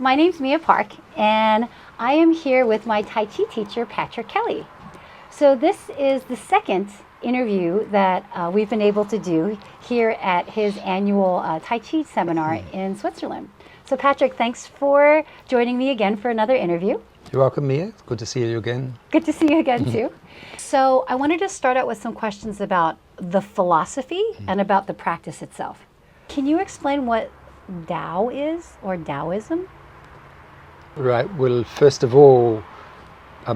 my name's Mia Park, and I am here with my Tai Chi teacher, Patrick Kelly. So this is the second interview that we've been able to do here at his annual Tai Chi seminar in Switzerland. So Patrick, thanks for joining me again for another interview. You're welcome, Mia. It's good to see you again. Good to see you again, too. So I wanted to start out with some questions about the philosophy and about the practice itself. Can you explain what Tao is, or Taoism? Right. Well, first of all, our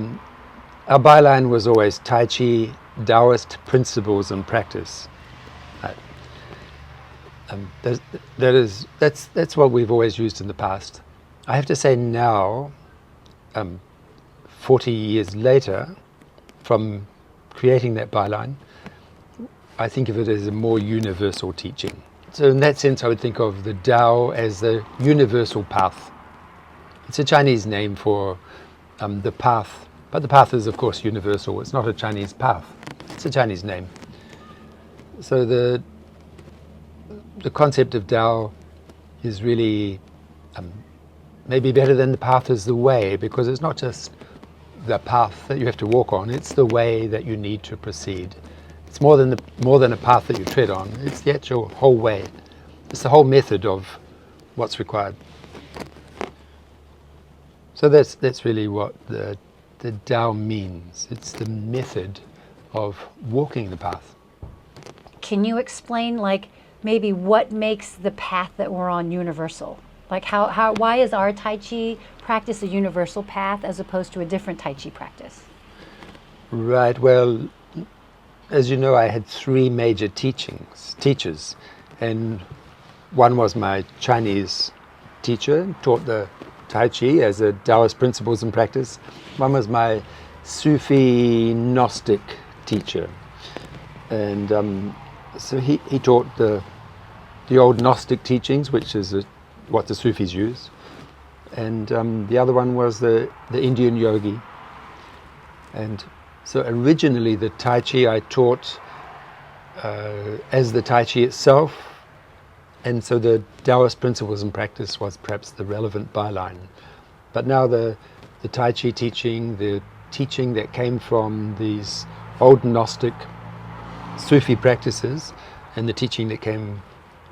byline was always Tai Chi, Daoist principles and practice. That's what we've always used in the past. I have to say now, 40 years later, from creating that byline, I think of it as a more universal teaching. So in that sense, I would think of the Tao as the universal path. It's a Chinese name for the path, but the path is, of course, universal. It's not a Chinese path. It's a Chinese name. So the concept of Tao is really maybe better than the path is the way, because it's not just the path that you have to walk on, it's the way that you need to proceed. It's more than a path that you tread on, it's the actual whole way. It's the whole method of what's required. So that's really what the Tao means. It's the method of walking the path. Can you explain, like, maybe what makes the path that we're on universal? Like why is our Tai Chi practice a universal path as opposed to a different Tai Chi practice? Right, well, as you know, I had three major teachers, and one was my Chinese teacher, taught the Tai Chi as a Taoist principles and practice. One was my Sufi Gnostic teacher, and so he taught the old Gnostic teachings, which is what the Sufis use, and the other one was the Indian yogi. And so originally the Tai Chi I taught as the Tai Chi itself, and so the Taoist principles and practice was perhaps the relevant byline. But now the Tai Chi teaching, the teaching that came from these old Gnostic Sufi practices, and the teaching that came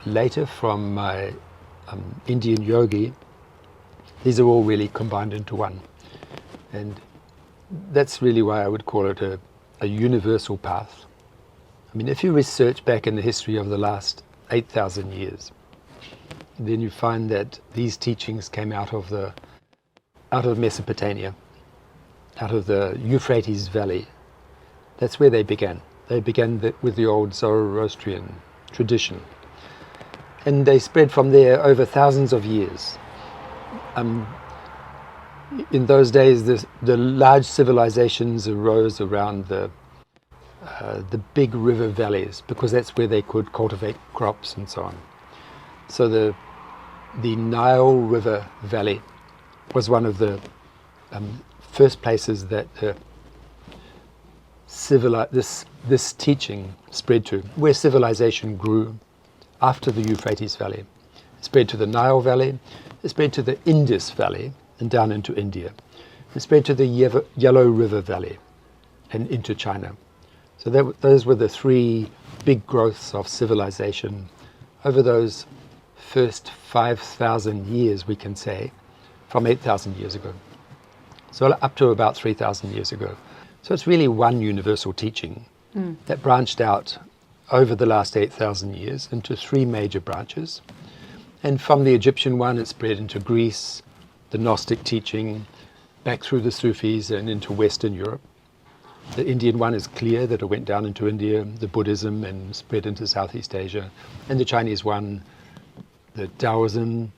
later from my Indian yogi, these are all really combined into one. And that's really why I would call it a universal path. I mean, if you research back in the history of the last 8,000 years, then you find that these teachings came out of Mesopotamia, out of the Euphrates Valley. That's where they began. They began with the old Zoroastrian tradition. And they spread from there over thousands of years. In those days, the large civilizations arose around the big river valleys, because that's where they could cultivate crops and so on. So the Nile River Valley was one of the first places that this teaching spread to, where civilization grew after the Euphrates Valley. It spread to the Nile Valley, it spread to the Indus Valley and down into India. It spread to the Yellow River Valley and into China. So those were the three big growths of civilization over those first 5,000 years, we can say, from 8,000 years ago. So up to about 3,000 years ago. So it's really one universal teaching that branched out over the last 8,000 years into three major branches. And from the Egyptian one, it spread into Greece, the Gnostic teaching, back through the Sufis and into Western Europe. The Indian one is clear that it went down into India, the Buddhism, and spread into Southeast Asia. And the Chinese one, the Taoism,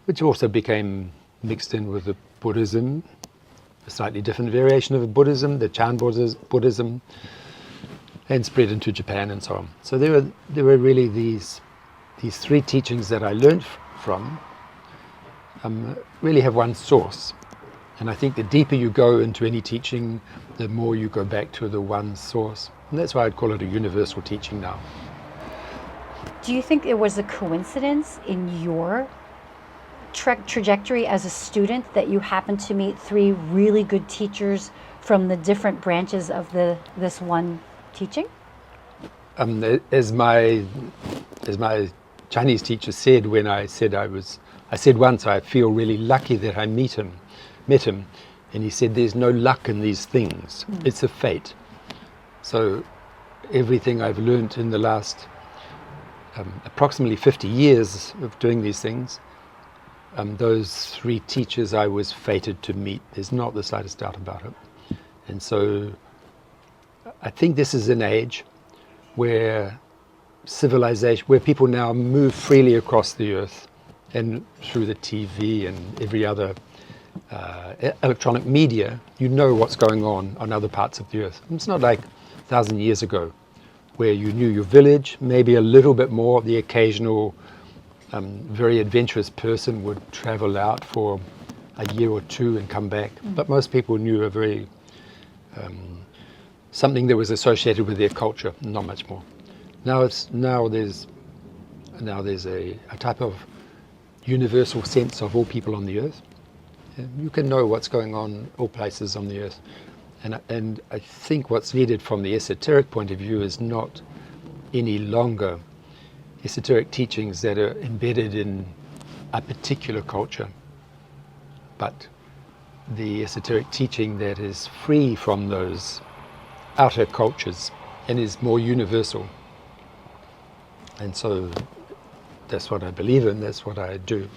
which also became mixed in with the Buddhism, a slightly different variation of Buddhism, the Chan Buddhism, and spread into Japan and so on. So there were really these three teachings that I learned from really have one source. And I think the deeper you go into any teaching, the more you go back to the one source. And that's why I'd call it a universal teaching now. Do you think there was a coincidence in your trajectory as a student that you happened to meet three really good teachers from the different branches of this one teaching? As my Chinese teacher said when I said once, I feel really lucky that I met him, and he said, there's no luck in these things, it's a fate. So everything I've learned in the last approximately 50 years of doing these things, those three teachers I was fated to meet. There's not the slightest doubt about it. And so I think this is an age where civilization, where people now move freely across the earth and through the TV and every other electronic media, you know what's going on other parts of the earth. It's not like 1,000 years ago where you knew your village, maybe a little bit more. The occasional very adventurous person would travel out for a year or two and come back. But most people knew a very something that was associated with their culture, not much more. Now there's a type of universal sense of all people on the earth. You can know what's going on all places on the earth. And I think what's needed from the esoteric point of view is not any longer esoteric teachings that are embedded in a particular culture, but the esoteric teaching that is free from those outer cultures and is more universal. And so that's what I believe in, that's what I do.